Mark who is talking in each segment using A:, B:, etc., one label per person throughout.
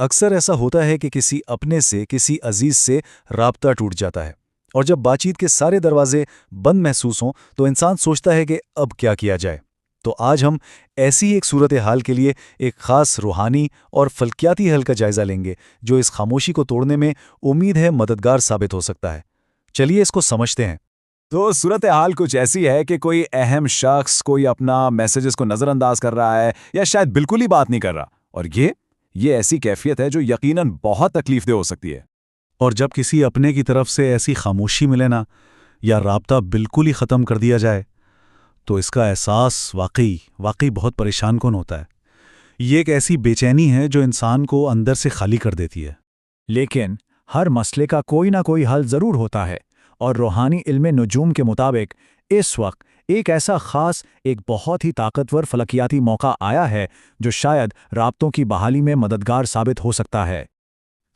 A: اکثر ایسا ہوتا ہے کہ کسی اپنے سے کسی عزیز سے رابطہ ٹوٹ جاتا ہے، اور جب بات چیت کے سارے دروازے بند محسوس ہوں تو انسان سوچتا ہے کہ اب کیا کیا جائے۔ تو آج ہم ایسی ایک صورتحال کے لیے ایک خاص روحانی اور فلکیاتی حل کا جائزہ لیں گے جو اس خاموشی کو توڑنے میں امید ہے مددگار ثابت ہو سکتا ہے۔ چلیے اس کو سمجھتے ہیں۔
B: تو صورتحال کچھ ایسی ہے کہ کوئی اہم شخص کوئی اپنا میسیجز کو نظر انداز کر رہا ہے یا شاید بالکل ہی بات نہیں کر رہا، اور یہ ایسی کیفیت ہے جو یقیناً بہت تکلیف دہ ہو سکتی ہے۔
A: اور جب کسی اپنے کی طرف سے ایسی خاموشی ملے نا، یا رابطہ بالکل ہی ختم کر دیا جائے، تو اس کا احساس واقعی بہت پریشان کن ہوتا ہے۔ یہ ایک ایسی بے چینی ہے جو انسان کو اندر سے خالی کر دیتی ہے۔
C: لیکن ہر مسئلے کا کوئی نہ کوئی حل ضرور ہوتا ہے، اور روحانی علم نجوم کے مطابق اس وقت ایک ایسا خاص، ایک بہت ہی طاقتور فلکیاتی موقع آیا ہے جو شاید رابطوں کی بحالی میں مددگار ثابت ہو سکتا ہے۔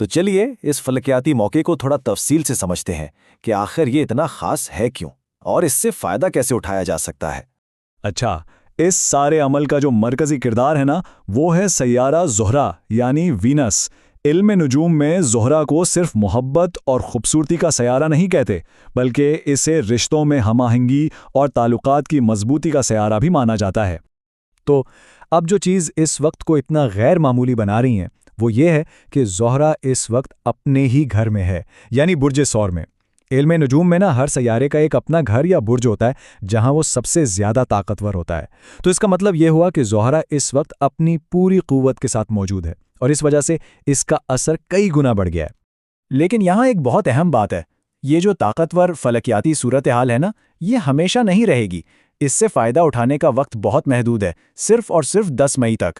B: تو چلیے اس فلکیاتی موقع کو تھوڑا تفصیل سے سمجھتے ہیں کہ آخر یہ اتنا خاص ہے کیوں، اور اس سے فائدہ کیسے اٹھایا جا سکتا ہے۔
C: اچھا، اس سارے عمل کا جو مرکزی کردار ہے نا، وہ ہے سیارہ زہرہ یعنی وینس۔ علم نجوم میں زہرہ کو صرف محبت اور خوبصورتی کا سیارہ نہیں کہتے، بلکہ اسے رشتوں میں ہم آہنگی اور تعلقات کی مضبوطی کا سیارہ بھی مانا جاتا ہے۔ تو اب جو چیز اس وقت کو اتنا غیر معمولی بنا رہی ہیں وہ یہ ہے کہ زہرہ اس وقت اپنے ہی گھر میں ہے، یعنی برج ثور میں۔ علم نجوم میں نا ہر سیارے کا ایک اپنا گھر یا برج ہوتا ہے جہاں وہ سب سے زیادہ طاقتور ہوتا ہے۔ تو اس کا مطلب یہ ہوا کہ زہرہ اس وقت اپنی پوری قوت کے ساتھ موجود ہے، اور اس وجہ سے اس کا اثر کئی گنا بڑھ گیا ہے۔ لیکن یہاں ایک بہت اہم بات ہے، یہ جو طاقتور فلکیاتی صورتحال ہے نا، یہ ہمیشہ نہیں رہے گی۔ اس سے فائدہ اٹھانے کا وقت بہت محدود ہے، صرف اور صرف 10 مئی تک۔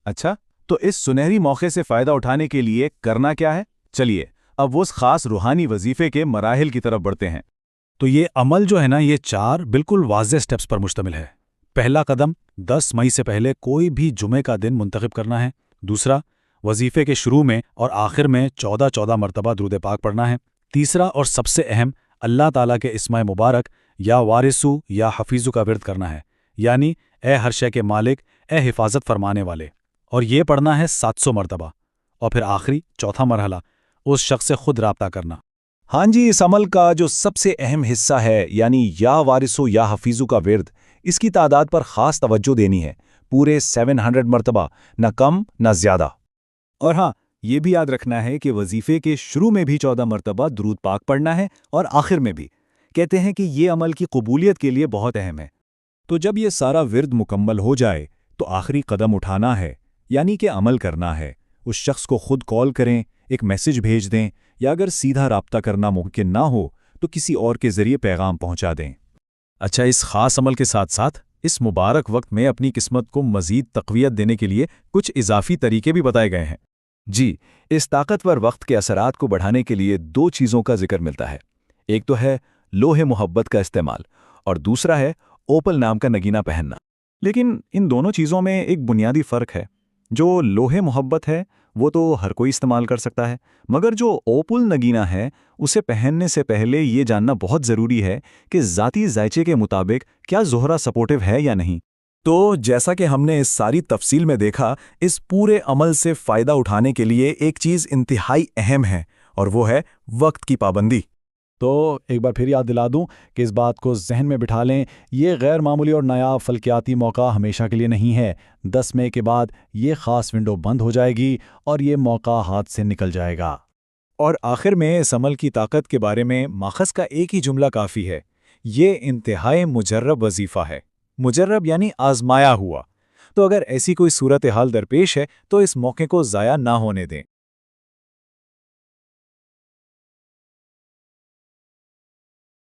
B: اچھا، تو اس سنہری موقع سے فائدہ اٹھانے کے لیے کرنا کیا ہے؟ چلیے اب وہ اس خاص روحانی وظیفے کے مراحل کی طرف بڑھتے ہیں۔
A: تو یہ عمل جو ہے نا، یہ 4 بالکل واضح سٹیپس پر مشتمل ہے۔ پہلا قدم 10 مئی سے پہلے کوئی بھی جمعے کا دن منتخب کرنا ہے۔ دوسرا، وظیفے کے شروع میں اور آخر میں 14 مرتبہ درود پاک پڑھنا ہے۔ تیسرا اور سب سے اہم، اللہ تعالیٰ کے اسماء مبارک یا وارثو یا حفیظو کا ورد کرنا ہے، یعنی اے ہر شے کے مالک، اے حفاظت فرمانے والے، اور یہ پڑھنا ہے 700 مرتبہ۔ اور پھر آخری چوتھا مرحلہ، اس شخص سے خود رابطہ کرنا۔
B: ہاں جی، اس عمل کا جو سب سے اہم حصہ ہے، یعنی یا وارثو یا حفیظو کا ورد، اس کی تعداد پر خاص توجہ دینی ہے، پورے 700 مرتبہ، نہ کم نہ زیادہ۔ اور ہاں، یہ بھی یاد رکھنا ہے کہ وظیفے کے شروع میں بھی 14 مرتبہ درود پاک پڑھنا ہے، اور آخر میں بھی۔ کہتے ہیں کہ یہ عمل کی قبولیت کے لیے بہت اہم ہے۔ تو جب یہ سارا ورد مکمل ہو جائے تو آخری قدم اٹھانا ہے، یعنی کہ عمل کرنا ہے۔ اس شخص کو خود کال کریں، ایک میسج بھیج دیں، یا اگر سیدھا رابطہ کرنا ممکن نہ ہو تو کسی اور کے ذریعے پیغام پہنچا دیں۔
A: اچھا، اس خاص عمل کے ساتھ ساتھ اس مبارک وقت میں اپنی قسمت کو مزید تقویت دینے کے لیے کچھ اضافی طریقے بھی بتائے گئے ہیں۔
B: جی، اس طاقتور وقت کے اثرات کو بڑھانے کے لیے 2 چیزوں کا ذکر ملتا ہے۔ ایک تو ہے لوح محبت کا استعمال، اور دوسرا ہے اوپل نام کا نگینہ پہننا۔ لیکن ان دونوں چیزوں میں ایک بنیادی فرق ہے۔ جو لوح محبت ہے وہ تو ہر کوئی استعمال کر سکتا ہے، مگر جو اوپل نگینہ ہے اسے پہننے سے پہلے یہ جاننا بہت ضروری ہے کہ ذاتی ذائچے کے مطابق کیا زہرہ سپورٹیو ہے یا نہیں۔ تو جیسا کہ ہم نے اس ساری تفصیل میں دیکھا، اس پورے عمل سے فائدہ اٹھانے کے لیے ایک چیز انتہائی اہم ہے، اور وہ ہے وقت کی پابندی۔
C: تو ایک بار پھر یاد دلا دوں کہ اس بات کو ذہن میں بٹھا لیں، یہ غیر معمولی اور نایاب فلکیاتی موقع ہمیشہ کے لیے نہیں ہے۔ 10 مئی کے بعد یہ خاص ونڈو بند ہو جائے گی اور یہ موقع ہاتھ سے نکل جائے گا۔
B: اور آخر میں اس عمل کی طاقت کے بارے میں ماخذ کا ایک ہی جملہ کافی ہے، یہ انتہائی مجرب وظیفہ ہے۔ مجرب یعنی آزمایا ہوا۔ تو اگر ایسی کوئی صورتحال درپیش ہے تو اس موقع کو ضائع نہ ہونے دیں۔